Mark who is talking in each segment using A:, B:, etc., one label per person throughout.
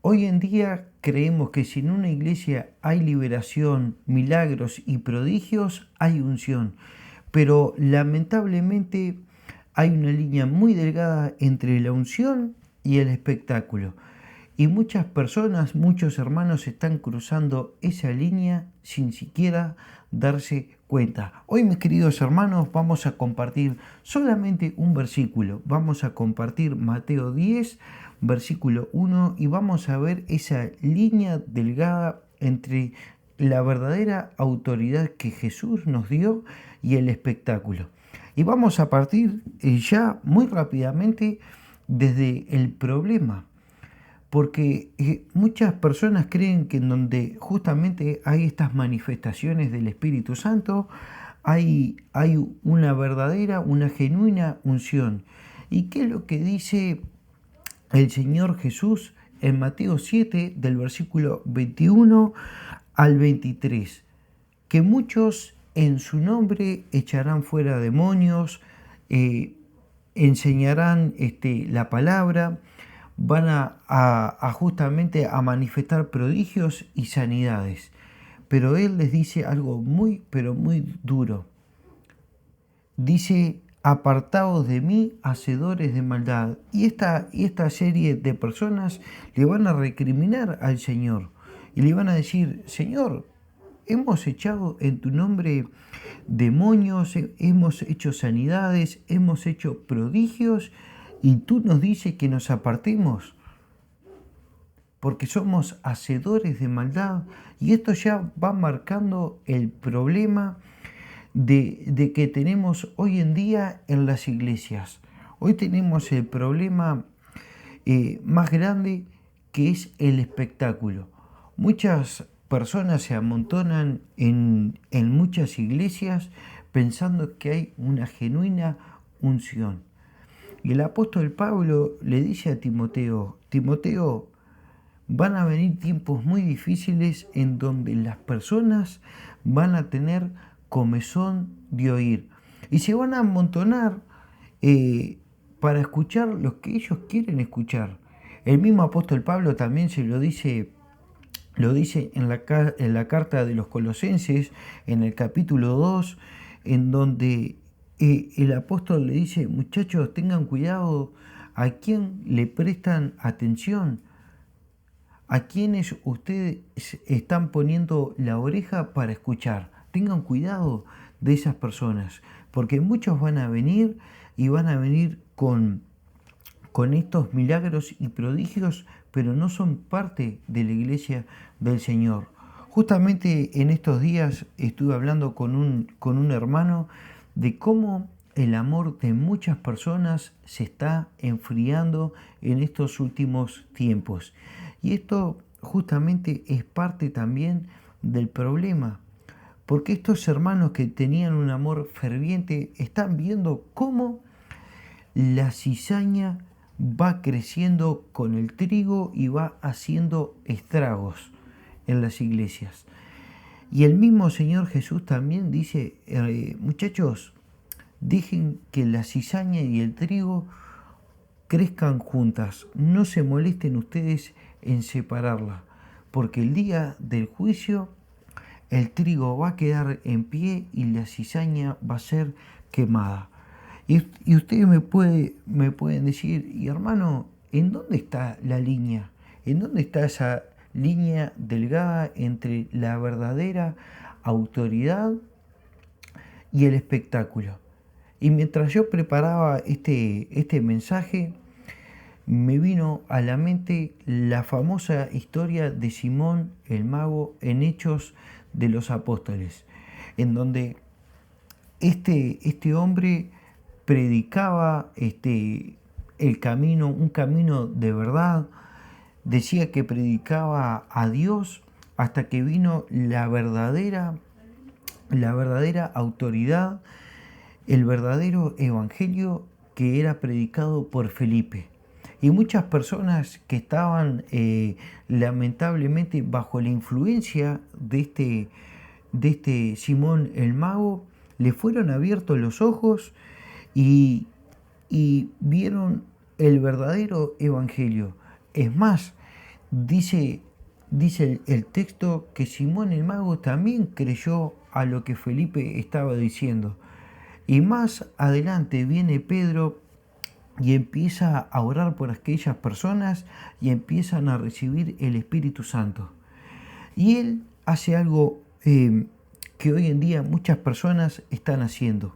A: Hoy en día creemos que si en una iglesia hay liberación, milagros y prodigios, hay unción. Pero lamentablemente hay una línea muy delgada entre la unción y el espectáculo. Y muchas personas, muchos hermanos están cruzando esa línea sin siquiera darse cuenta. Hoy, mis queridos hermanos, vamos a compartir solamente un versículo. Vamos a compartir Mateo 10, versículo 1, y vamos a ver esa línea delgada entre la verdadera autoridad que Jesús nos dio y el espectáculo. Y vamos a partir ya muy rápidamente desde el problema. Porque muchas personas creen que en donde justamente hay estas manifestaciones del Espíritu Santo, hay una verdadera, una genuina unción. ¿Y qué es lo que dice el Señor Jesús en Mateo 7, del versículo 21 al 23? Que muchos en su nombre echarán fuera demonios, enseñarán la palabra, van a justamente a manifestar prodigios y sanidades. Pero Él les dice algo muy, pero muy duro. Dice: apartaos de mí, hacedores de maldad. Y esta serie de personas le van a recriminar al Señor y le van a decir: Señor, hemos echado en tu nombre demonios, hemos hecho sanidades, hemos hecho prodigios, y tú nos dices que nos apartemos porque somos hacedores de maldad. Y esto ya va marcando el problema de que tenemos hoy en día en las iglesias. Hoy tenemos el problema más grande, que es el espectáculo. Muchas personas se amontonan en muchas iglesias pensando que hay una genuina unción. Y el apóstol Pablo le dice a Timoteo: Timoteo, van a venir tiempos muy difíciles en donde las personas van a tener comezón de oír y se van a amontonar para escuchar lo que ellos quieren escuchar. El mismo apóstol Pablo también se lo dice en la carta de los Colosenses, en el capítulo 2, en donde el apóstol le dice: muchachos, tengan cuidado a quién le prestan atención, a quienes ustedes están poniendo la oreja para escuchar. Tengan cuidado de esas personas, porque muchos van a venir y van a venir con estos milagros y prodigios, pero no son parte de la iglesia del Señor. Justamente en estos días estuve hablando con un hermano de cómo el amor de muchas personas se está enfriando en estos últimos tiempos. Y esto justamente es parte también del problema, porque estos hermanos que tenían un amor ferviente están viendo cómo la cizaña va creciendo con el trigo y va haciendo estragos en las iglesias. Y el mismo Señor Jesús también dice: muchachos, dejen que la cizaña y el trigo crezcan juntas, no se molesten ustedes en separarla, porque el día del juicio el trigo va a quedar en pie y la cizaña va a ser quemada. Y ustedes me pueden decir: y hermano, ¿en dónde está la línea? ¿En dónde está esa línea delgada entre la verdadera autoridad y el espectáculo? Y mientras yo preparaba este mensaje, me vino a la mente la famosa historia de Simón el mago en Hechos de los Apóstoles, en donde este hombre predicaba el camino, un camino de verdad. Decía que predicaba a Dios hasta que vino la verdadera autoridad, el verdadero evangelio que era predicado por Felipe. Y muchas personas que estaban lamentablemente bajo la influencia de este Simón el mago, le fueron abiertos los ojos y vieron el verdadero evangelio. Es más, dice el texto que Simón el mago también creyó a lo que Felipe estaba diciendo. Y más adelante viene Pedro y empieza a orar por aquellas personas y empiezan a recibir el Espíritu Santo. Y él hace algo que hoy en día muchas personas están haciendo.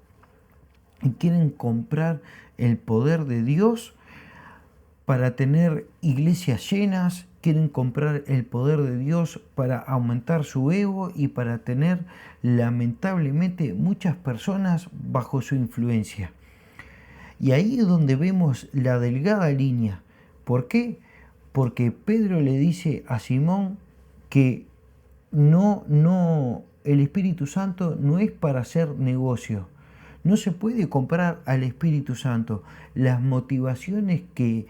A: Y quieren comprar el poder de Dios para tener iglesias llenas, quieren comprar el poder de Dios para aumentar su ego y para tener lamentablemente muchas personas bajo su influencia. Y ahí es donde vemos la delgada línea. ¿Por qué? Porque Pedro le dice a Simón que el Espíritu Santo no es para hacer negocio. No se puede comprar al Espíritu Santo. Las motivaciones que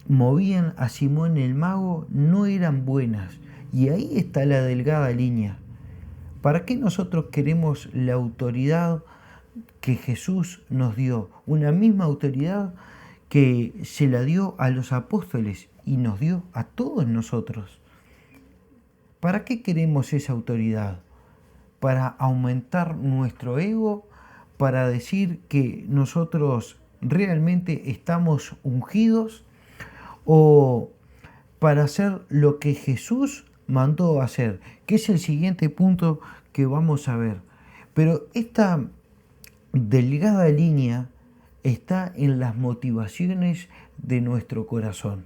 A: movían a Simón el mago no eran buenas. Y ahí está la delgada línea. ¿Para qué nosotros queremos la autoridad que Jesús nos dio? Una misma autoridad que se la dio a los apóstoles y nos dio a todos nosotros. ¿Para qué queremos esa autoridad? ¿Para aumentar nuestro ego? ¿Para decir que nosotros realmente estamos ungidos? ¿O para hacer lo que Jesús mandó hacer? Que es el siguiente punto que vamos a ver. Pero esta delgada línea está en las motivaciones de nuestro corazón.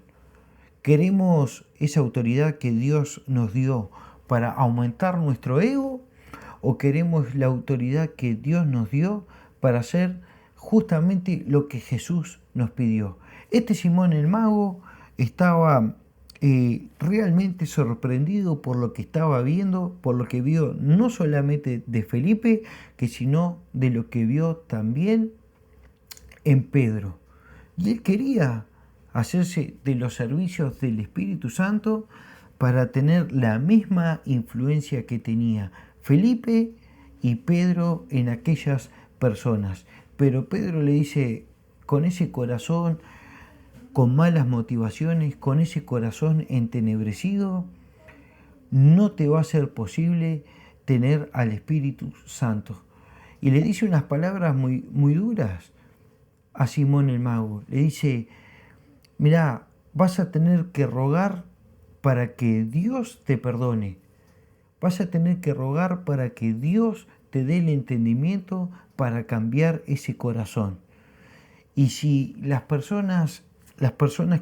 A: ¿Queremos esa autoridad que Dios nos dio para aumentar nuestro ego? ¿O queremos la autoridad que Dios nos dio para hacer justamente lo que Jesús nos pidió? Este Simón el mago estaba realmente sorprendido por lo que estaba viendo, por lo que vio no solamente de Felipe, sino de lo que vio también en Pedro. Y él quería hacerse de los servicios del Espíritu Santo para tener la misma influencia que tenía Felipe y Pedro en aquellas personas. Pero Pedro le dice, con ese corazón, con malas motivaciones, con ese corazón entenebrecido, no te va a ser posible tener al Espíritu Santo. Y le dice unas palabras muy, muy duras a Simón el mago. Le dice, mirá, vas a tener que rogar para que Dios te perdone. Vas a tener que rogar para que Dios te dé el entendimiento para cambiar ese corazón. Y si las personas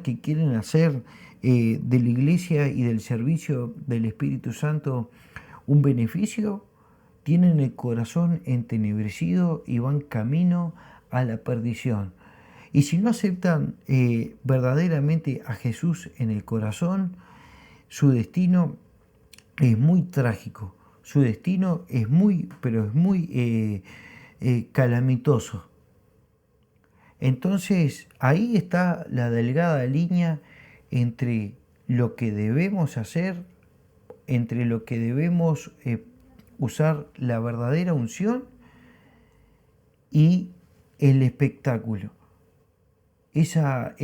A: que quieren hacer de la iglesia y del servicio del Espíritu Santo un beneficio, tienen el corazón entenebrecido y van camino a la perdición. Y si no aceptan verdaderamente a Jesús en el corazón, su destino es muy trágico. Su destino es muy calamitoso. Entonces, ahí está la delgada línea entre lo que debemos hacer, entre lo que debemos usar la verdadera unción y el espectáculo. Esa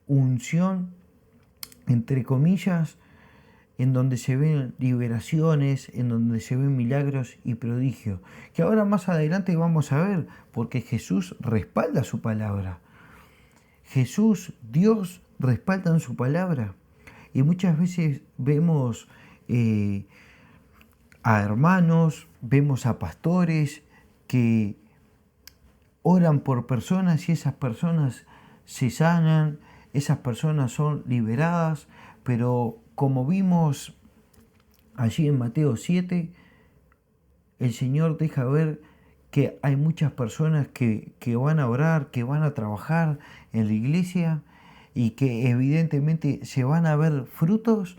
A: unción, entre comillas, en donde se ven liberaciones, en donde se ven milagros y prodigios, que ahora más adelante vamos a ver, porque Jesús respalda su palabra. Jesús, Dios, respaldan su palabra. Y muchas veces vemos a hermanos, vemos a pastores que oran por personas y esas personas se sanan, esas personas son liberadas, pero como vimos allí en Mateo 7, el Señor deja ver que hay muchas personas que van a orar, que van a trabajar en la iglesia y que evidentemente se van a ver frutos,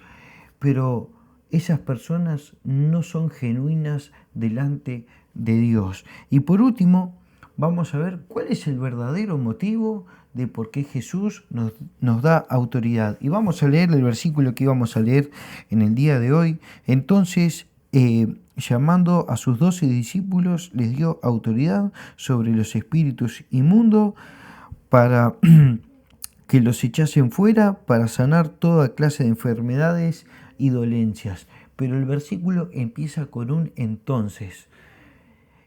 A: pero esas personas no son genuinas delante de Dios. Y por último, vamos a ver cuál es el verdadero motivo de por qué Jesús nos da autoridad. Y vamos a leer el versículo que íbamos a leer en el día de hoy. Entonces, llamando a sus 12 discípulos, les dio autoridad sobre los espíritus inmundos para que los echasen fuera para sanar toda clase de enfermedades y dolencias. Pero el versículo empieza con un entonces.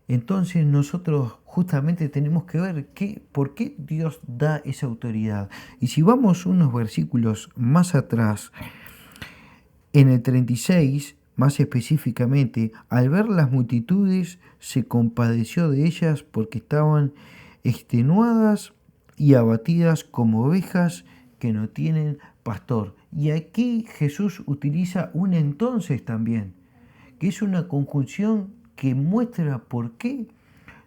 A: Entonces nosotros justamente tenemos que ver por qué Dios da esa autoridad. Y si vamos unos versículos más atrás, en el 36, más específicamente, al ver las multitudes, se compadeció de ellas porque estaban extenuadas y abatidas como ovejas que no tienen pastor. Y aquí Jesús utiliza un entonces también, que es una conjunción que muestra por qué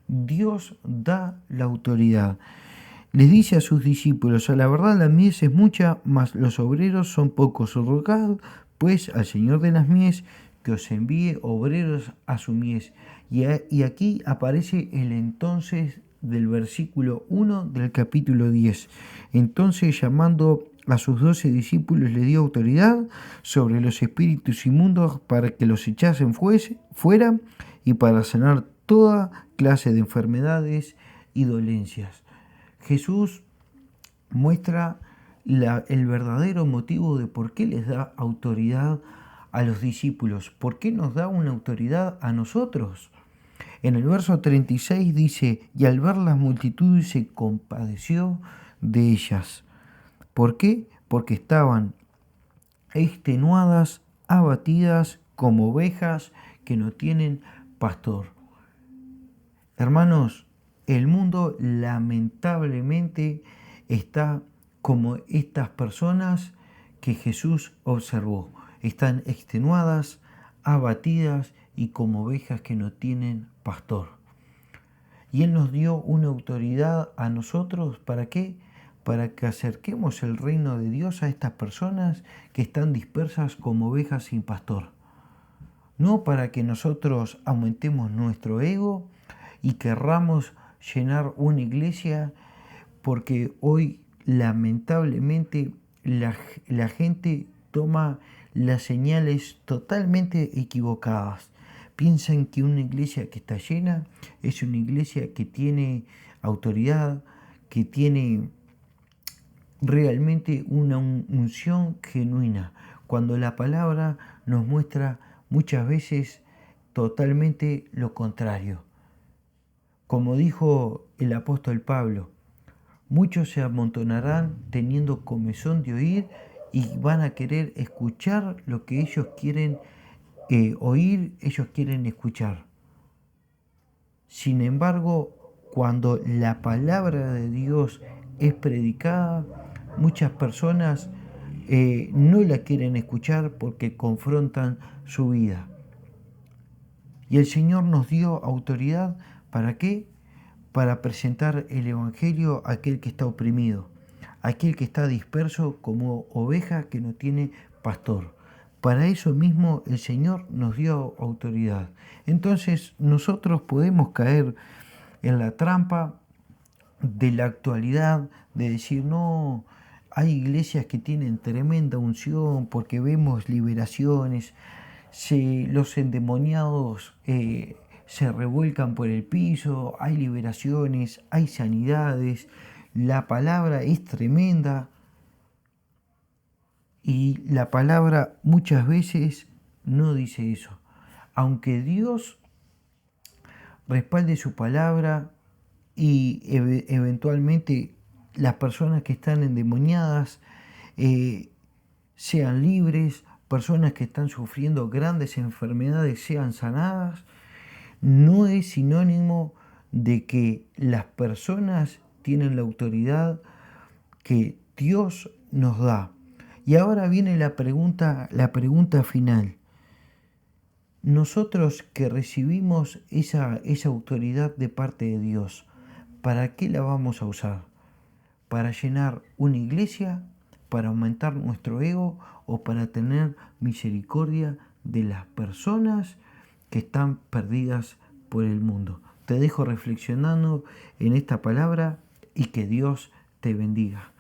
A: Dios da la autoridad. Les dice a sus discípulos: a la verdad la mies es mucha, mas los obreros son pocos. Rogad pues al Señor de las mies que os envíe obreros a su mies. Y aquí aparece el entonces del versículo 1 del capítulo 10. Entonces, llamando a sus 12 discípulos, le dio autoridad sobre los espíritus inmundos para que los echasen fuera y para sanar toda clase de enfermedades y dolencias. Jesús muestra el verdadero motivo de por qué les da autoridad a los discípulos, por qué nos da una autoridad a nosotros. En el verso 36 dice: y al ver las multitudes se compadeció de ellas. ¿Por qué? Porque estaban extenuadas, abatidas como ovejas que no tienen pastor. Hermanos, el mundo lamentablemente está como estas personas que Jesús observó. Están extenuadas, abatidas y como ovejas que no tienen pastor. Y Él nos dio una autoridad a nosotros, ¿para qué? Para que acerquemos el reino de Dios a estas personas que están dispersas como ovejas sin pastor. No para que nosotros aumentemos nuestro ego y querramos llenar una iglesia, porque hoy lamentablemente la gente toma las señales totalmente equivocadas. Piensan que una iglesia que está llena es una iglesia que tiene autoridad, que tiene realmente una unción genuina, cuando la palabra nos muestra muchas veces totalmente lo contrario. Como dijo el apóstol Pablo, muchos se amontonarán teniendo comezón de oír y van a querer escuchar lo que ellos quieren oír, ellos quieren escuchar. Sin embargo, cuando la palabra de Dios es predicada, muchas personas no la quieren escuchar porque confrontan su vida. Y el Señor nos dio autoridad, ¿para qué? Para presentar el Evangelio a aquel que está oprimido, a aquel que está disperso como oveja que no tiene pastor. Para eso mismo el Señor nos dio autoridad. Entonces nosotros podemos caer en la trampa de la actualidad, de decir: no, hay iglesias que tienen tremenda unción porque vemos liberaciones, los endemoniados se revuelcan por el piso, hay liberaciones, hay sanidades, la palabra es tremenda. Y la palabra muchas veces no dice eso. Aunque Dios respalde su palabra y eventualmente las personas que están endemoniadas sean libres, personas que están sufriendo grandes enfermedades sean sanadas, no es sinónimo de que las personas tienen la autoridad que Dios nos da. Y ahora viene la pregunta final. Nosotros que recibimos esa autoridad de parte de Dios, ¿para qué la vamos a usar? ¿Para llenar una iglesia? ¿Para aumentar nuestro ego? ¿O para tener misericordia de las personas que están perdidas por el mundo? Te dejo reflexionando en esta palabra y que Dios te bendiga.